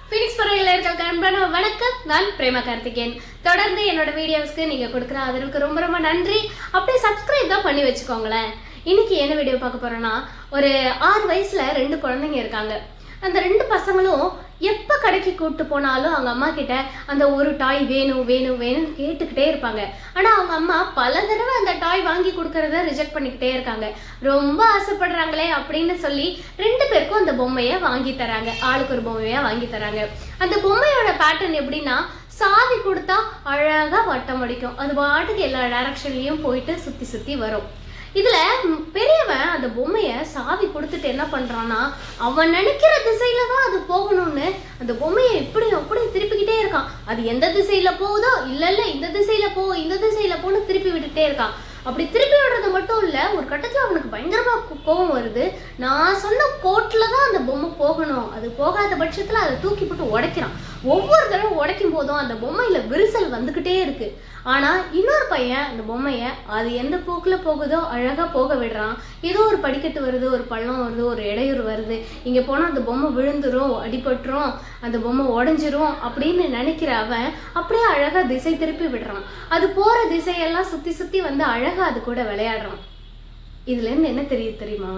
Phoenix பறவைகளுக்கு அன்பான வணக்கம். நான் பிரேமா கார்த்திகேயன். தொடர்ந்து என்னோட வீடியோஸ்க்கு நீங்க கொடுக்குற ஆதரவுக்கு ரொம்ப ரொம்ப நன்றி. அப்படியே சப்ஸ்கிரைப் தான் பண்ணி வச்சுக்கோங்களேன். இன்னைக்கு என்ன வீடியோ பார்க்க போறோம்னா, ஒரு 6 வயசுல 2 குழந்தைங்க இருக்காங்க. அந்த 2 பசங்களும் எப்போ கடைக்கு கூப்பிட்டு போனாலும் அவங்க அம்மா கிட்ட அந்த ஒரு டாய் வேணும் வேணும் வேணும்னு கேட்டுக்கிட்டே இருப்பாங்க. ஆனால் அவங்க அம்மா பல தடவை அந்த டாய் வாங்கி கொடுக்கறத ரிஜெக்ட் பண்ணிக்கிட்டே இருக்காங்க. ரொம்ப ஆசைப்படுறாங்களே அப்படின்னு சொல்லி 2 பேருக்கும் அந்த பொம்மையை வாங்கி தராங்க. ஆளுக்கு ஒரு பொம்மையா வாங்கி தராங்க. அந்த பொம்மையோட பேட்டர்ன் எப்படின்னா, சாவி கொடுத்தா அழகா வட்டம் அடிக்கும். அது பாட்டுக்கு எல்லா டைரக்ஷன்லயும் போயிட்டு சுத்தி சுத்தி வரும். இதுல பெரியவன் அந்த பொம்மைய சாவி கொடுத்துட்டு என்ன பண்றான்னா, அவன் நினைக்கிற திசையில தான் அது போகணும்னு அந்த பொம்மையை இப்படி அப்படி திருப்பிக்கிட்டே இருக்கான். அது எந்த திசையில போகுதோ இல்ல இந்த திசையில போ இந்த திசையில போன்னு திருப்பி விட்டுட்டே இருக்கான். அப்படி திருப்பி விடுறது மட்டும் இல்ல, ஒரு கட்டத்துல அவனுக்கு பயங்கரமா கோபம் வருது. நான் சொன்ன கோட்ல தான் அந்த பொம்மை போகணும், அது போகாத பட்சத்துல அதை தூக்கி போட்டு உடைக்கிறான். ஒவ்வொரு தடவை உடைக்கும் போதும் அந்த பொம்மையில விரிசல் வந்துகிட்டே இருக்கு. ஆனா இன்னொரு பையன் அந்த பொம்மைய அது எந்த போக்குல போகுதோ அழகா போக விடுறான். ஏதோ ஒரு படிக்கட்டு வருது, ஒரு பள்ளம் வருது, ஒரு இடையூறு வருது, இங்க போனா அந்த பொம்மை விழுந்துரும், அடிபட்டுரும், அந்த பொம்மை உடஞ்சிரும் அப்படின்னு நினைக்கிற அவன் அப்படியே அழகா திசை திருப்பி விடுறான். அது போற திசையெல்லாம் சுத்தி சுத்தி வந்து அழகா அது கூட விளையாடுறான். இதுல இருந்து என்ன தெரியுமா,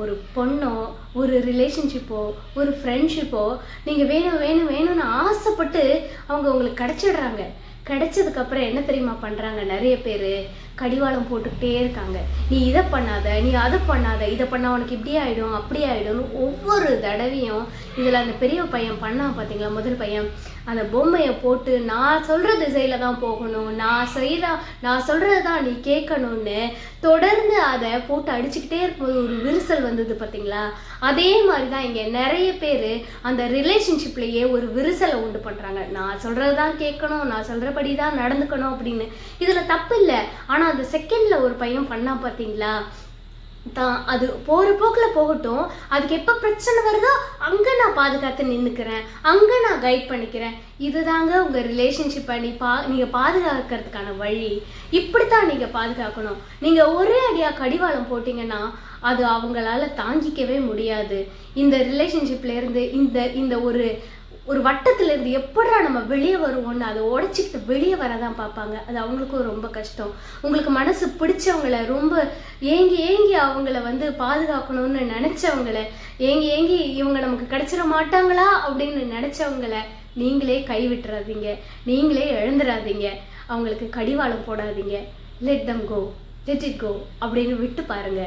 ஒரு பொண்ணோ ஒரு ரிலேஷன்ஷிப்போ ஒரு ஃப்ரெண்ட்ஷிப்போ நீங்கள் வேணும் வேணும் வேணும்னு ஆசைப்பட்டு அவங்க உங்களுக்கு கிடைச்சிடுறாங்க. கிடைச்சதுக்கப்புறம் என்ன தெரியுமா பண்ணுறாங்க, நிறைய பேர் கடிவாளம் போட்டுக்கிட்டே இருக்காங்க. நீ இதை பண்ணாத, நீ அதை பண்ணாத, இதை பண்ணால் உனக்கு இப்படி ஆகிடும் அப்படி ஆகிடும்னு ஒவ்வொரு தடவையும். இதில் அந்த பெரிய பையன் பண்ணான் பார்த்தீங்களா, முதல் பையன் அந்த பொம்மையை போட்டு நான் சொல்கிற திசையில் தான் போகணும், நான் சொல்கிறது தான் நீ கேட்கணும்னு தொடர்ந்து அதை போட்டு அடிச்சுக்கிட்டே இருக்கும்போது ஒரு விரிசல் வந்தது பார்த்தீங்களா. அதே மாதிரி தான் இங்கே நிறைய பேர் அந்த ரிலேஷன்ஷிப்லேயே ஒரு விரிசலை உண்டு பண்ணுறாங்க. நான் சொல்கிறது தான் கேட்கணும், நான் சொல்கிறபடி தான் நடந்துக்கணும் அப்படின்னு. இதில் தப்பு இல்லை. ஆனால் அந்த செகண்டில் ஒரு பையன் பண்ணா பார்த்தீங்களா, தான் அது போகிற போக்கில் போகட்டும், அதுக்கு எப்போ பிரச்சனை வருதோ அங்கே நான் பாதுகாத்து நின்றுக்கிறேன், அங்கே நான் கைட் பண்ணிக்கிறேன். இதுதாங்க உங்கள் ரிலேஷன்ஷிப்பை நீங்கள் பாதுகாக்கிறதுக்கான வழி. இப்படித்தான் நீங்கள் பாதுகாக்கணும். நீங்கள் ஒரே அடியாக கடிவாளம் போட்டிங்கன்னா அது அவங்களால தாங்கிக்கவே முடியாது. இந்த ரிலேஷன்ஷிப்லேருந்து இந்த ஒரு வட்டத்திலேருந்து எப்படா நம்ம வெளியே வருவோம்னு அதை உடச்சிக்கிட்டு வெளியே வரதான் பார்ப்பாங்க. அது அவங்களுக்கும் ரொம்ப கஷ்டம். உங்களுக்கு மனசு பிடிச்சவங்கள ரொம்ப ஏங்கி அவங்கள வந்து பாதுகாக்கணும்னு நினச்சவங்கள ஏங்கி இவங்க நமக்கு கிடைச்சிட மாட்டாங்களா அப்படின்னு நினச்சவங்கள நீங்களே கைவிட்டுறாதீங்க, நீங்களே எழுந்துடாதீங்க, அவங்களுக்கு கடிவாளம் போடாதீங்க. லெட் இட் கோ அப்படின்னு விட்டு பாருங்க.